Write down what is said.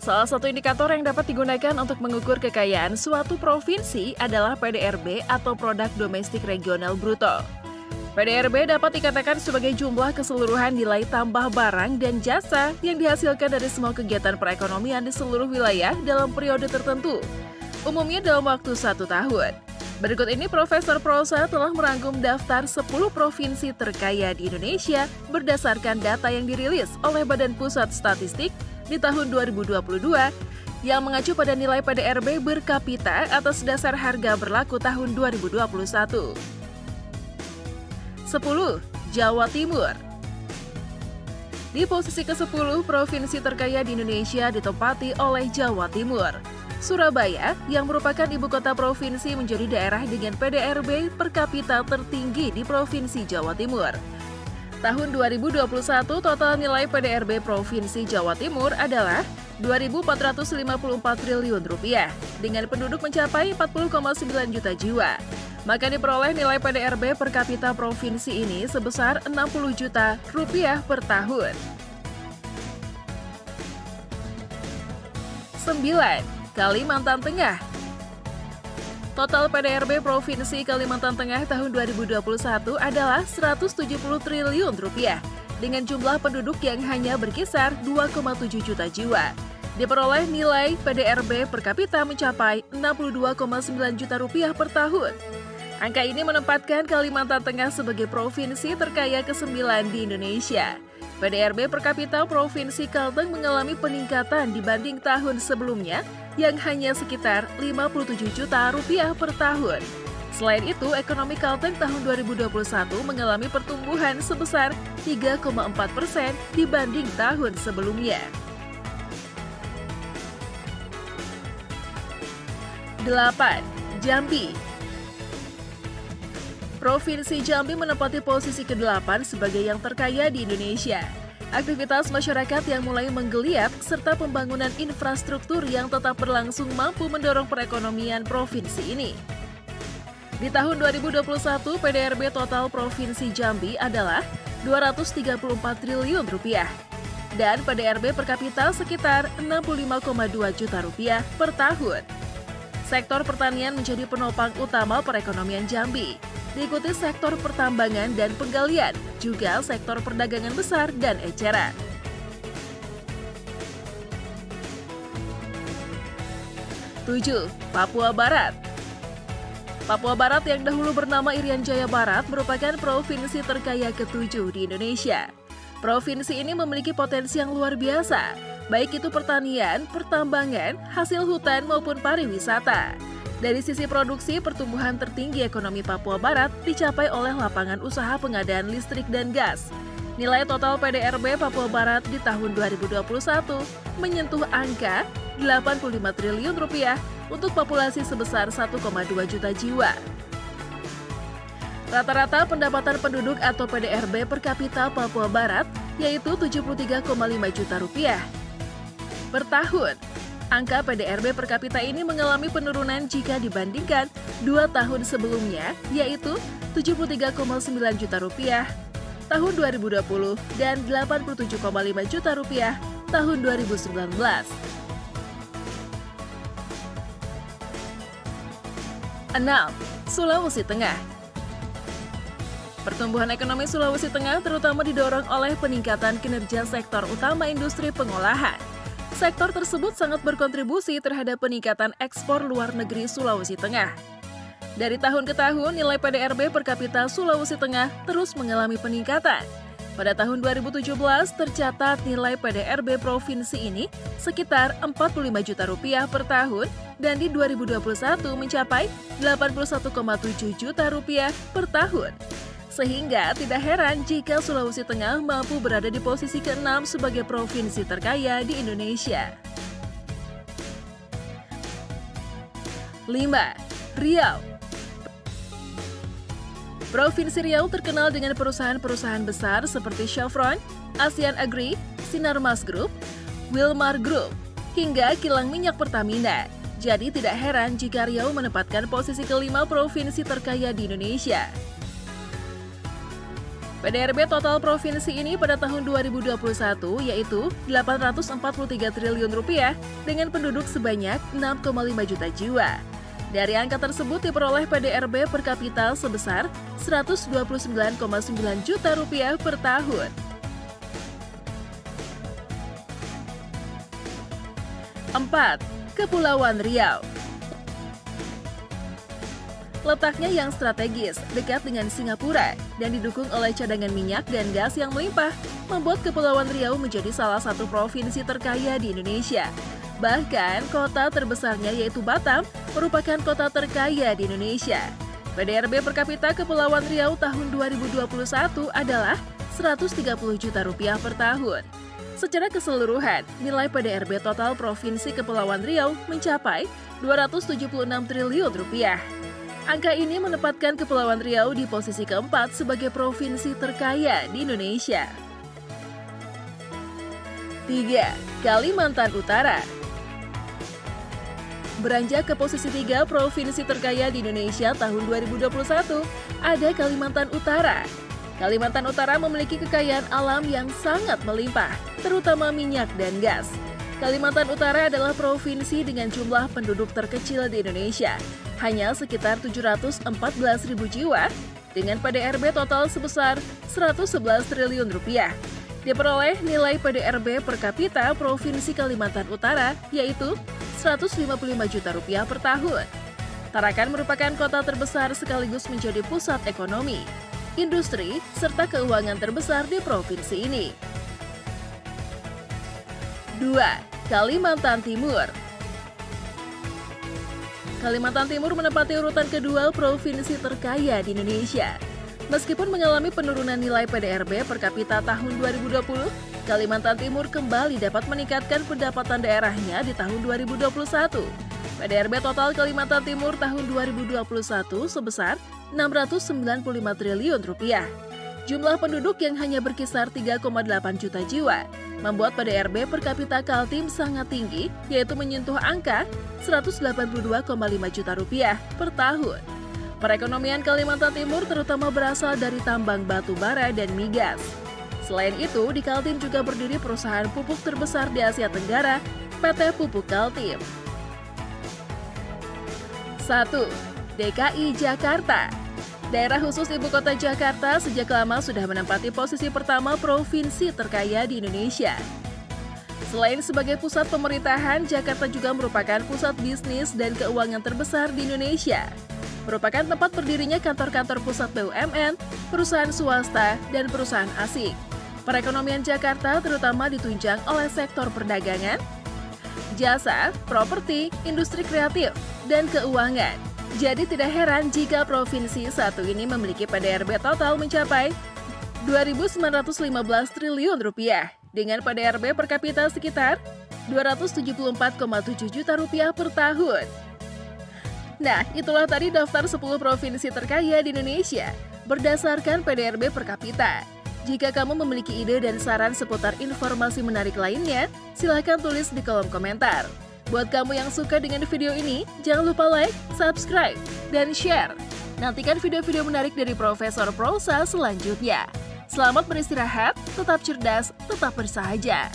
Salah satu indikator yang dapat digunakan untuk mengukur kekayaan suatu provinsi adalah PDRB atau Produk Domestik Regional Bruto. PDRB dapat dikatakan sebagai jumlah keseluruhan nilai tambah barang dan jasa yang dihasilkan dari semua kegiatan perekonomian di seluruh wilayah dalam periode tertentu, umumnya dalam waktu 1 tahun. Berikut ini Profesor Prosa telah merangkum daftar 10 provinsi terkaya di Indonesia berdasarkan data yang dirilis oleh Badan Pusat Statistik di tahun 2022 yang mengacu pada nilai PDRB berkapita atas dasar harga berlaku tahun 2021. 10. Jawa Timur. Di posisi ke-10, provinsi terkaya di Indonesia ditempati oleh Jawa Timur. Surabaya, yang merupakan ibu kota provinsi, menjadi daerah dengan PDRB per kapita tertinggi di Provinsi Jawa Timur. Tahun 2021, total nilai PDRB Provinsi Jawa Timur adalah Rp2.454 triliun dengan penduduk mencapai 40,9 juta jiwa. Maka diperoleh nilai PDRB per kapita provinsi ini sebesar Rp60 juta per tahun. 9. Kalimantan Tengah. Total PDRB Provinsi Kalimantan Tengah tahun 2021 adalah Rp170 triliun dengan jumlah penduduk yang hanya berkisar 2,7 juta jiwa. Diperoleh nilai PDRB per kapita mencapai Rp62,9 juta per tahun. Angka ini menempatkan Kalimantan Tengah sebagai provinsi terkaya ke-9 di Indonesia. PDRB per kapita Provinsi Kalteng mengalami peningkatan dibanding tahun sebelumnya yang hanya sekitar Rp57 juta per tahun. Selain itu, ekonomi Kalteng tahun 2021 mengalami pertumbuhan sebesar 3,4% dibanding tahun sebelumnya. 8. Jambi. Provinsi Jambi menempati posisi ke-8 sebagai yang terkaya di Indonesia. Aktivitas masyarakat yang mulai menggeliat serta pembangunan infrastruktur yang tetap berlangsung mampu mendorong perekonomian provinsi ini. Di tahun 2021, PDRB total Provinsi Jambi adalah Rp234 triliun dan PDRB per kapita sekitar Rp65,2 juta per tahun. Sektor pertanian menjadi penopang utama perekonomian Jambi. Diikuti sektor pertambangan dan penggalian, juga sektor perdagangan besar dan eceran. 7. Papua Barat. Papua Barat yang dahulu bernama Irian Jaya Barat merupakan provinsi terkaya ke-7 di Indonesia. Provinsi ini memiliki potensi yang luar biasa, baik itu pertanian, pertambangan, hasil hutan maupun pariwisata. Dari sisi produksi, pertumbuhan tertinggi ekonomi Papua Barat dicapai oleh lapangan usaha pengadaan listrik dan gas. Nilai total PDRB Papua Barat di tahun 2021 menyentuh angka Rp85 triliun untuk populasi sebesar 1,2 juta jiwa. Rata-rata pendapatan penduduk atau PDRB per kapita Papua Barat yaitu Rp73,5 juta per tahun. Angka PDRB per kapita ini mengalami penurunan jika dibandingkan 2 tahun sebelumnya, yaitu Rp73,9 juta tahun 2020 dan Rp87,5 juta tahun 2019. 6. Sulawesi Tengah. Pertumbuhan ekonomi Sulawesi Tengah terutama didorong oleh peningkatan kinerja sektor utama industri pengolahan. Sektor tersebut sangat berkontribusi terhadap peningkatan ekspor luar negeri Sulawesi Tengah. Dari tahun ke tahun, nilai PDRB per kapita Sulawesi Tengah terus mengalami peningkatan. Pada tahun 2017, tercatat nilai PDRB provinsi ini sekitar Rp45 juta per tahun dan di 2021 mencapai Rp81,7 juta per tahun. Sehingga tidak heran jika Sulawesi Tengah mampu berada di posisi ke-6 sebagai provinsi terkaya di Indonesia. 5. Riau. Provinsi Riau terkenal dengan perusahaan-perusahaan besar seperti Chevron, Asian Agri, Sinarmas Group, Wilmar Group, hingga kilang minyak Pertamina. Jadi tidak heran jika Riau menempatkan posisi ke-5 provinsi terkaya di Indonesia. PDRB total provinsi ini pada tahun 2021 yaitu 843 triliun rupiah dengan penduduk sebanyak 6,5 juta jiwa. Dari angka tersebut diperoleh PDRB per kapita sebesar 129,9 juta rupiah per tahun. 4. Kepulauan Riau. Letaknya yang strategis, dekat dengan Singapura, dan didukung oleh cadangan minyak dan gas yang melimpah, membuat Kepulauan Riau menjadi salah satu provinsi terkaya di Indonesia. Bahkan, kota terbesarnya yaitu Batam, merupakan kota terkaya di Indonesia. PDRB per kapita Kepulauan Riau tahun 2021 adalah 130 juta rupiah per tahun. Secara keseluruhan, nilai PDRB total Provinsi Kepulauan Riau mencapai 276 triliun rupiah. Angka ini menempatkan Kepulauan Riau di posisi keempat sebagai provinsi terkaya di Indonesia. 3. Kalimantan Utara. Beranjak ke posisi 3 provinsi terkaya di Indonesia tahun 2021, ada Kalimantan Utara. Kalimantan Utara memiliki kekayaan alam yang sangat melimpah, terutama minyak dan gas. Kalimantan Utara adalah provinsi dengan jumlah penduduk terkecil di Indonesia, hanya sekitar 714.000 jiwa, dengan PDRB total sebesar 111 triliun rupiah. Diperoleh nilai PDRB per kapita Provinsi Kalimantan Utara, yaitu 155 juta rupiah per tahun. Tarakan merupakan kota terbesar sekaligus menjadi pusat ekonomi, industri, serta keuangan terbesar di provinsi ini. 2. Kalimantan Timur. Kalimantan Timur menempati urutan kedua provinsi terkaya di Indonesia. Meskipun mengalami penurunan nilai PDRB per kapita tahun 2020, Kalimantan Timur kembali dapat meningkatkan pendapatan daerahnya di tahun 2021. PDRB total Kalimantan Timur tahun 2021 sebesar 695 triliun rupiah. Jumlah penduduk yang hanya berkisar 3,8 juta jiwa, membuat PDRB per kapita Kaltim sangat tinggi, yaitu menyentuh angka 182,5 juta rupiah per tahun. Perekonomian Kalimantan Timur terutama berasal dari tambang batu bara dan migas. Selain itu, di Kaltim juga berdiri perusahaan pupuk terbesar di Asia Tenggara, PT Pupuk Kaltim. 1. DKI Jakarta. Daerah khusus Ibu Kota Jakarta sejak lama sudah menempati posisi pertama provinsi terkaya di Indonesia. Selain sebagai pusat pemerintahan, Jakarta juga merupakan pusat bisnis dan keuangan terbesar di Indonesia. Merupakan tempat berdirinya kantor-kantor pusat BUMN, perusahaan swasta, dan perusahaan asing. Perekonomian Jakarta terutama ditunjang oleh sektor perdagangan, jasa, properti, industri kreatif, dan keuangan. Jadi tidak heran jika provinsi satu ini memiliki PDRB total mencapai 2.915 triliun rupiah dengan PDRB per kapita sekitar 274,7 juta rupiah per tahun. Nah, itulah tadi daftar 10 provinsi terkaya di Indonesia berdasarkan PDRB per kapita. Jika kamu memiliki ide dan saran seputar informasi menarik lainnya, silahkan tulis di kolom komentar. Buat kamu yang suka dengan video ini, jangan lupa like, subscribe, dan share. Nantikan video-video menarik dari Profesor Prosa selanjutnya. Selamat beristirahat, tetap cerdas, tetap bersahaja.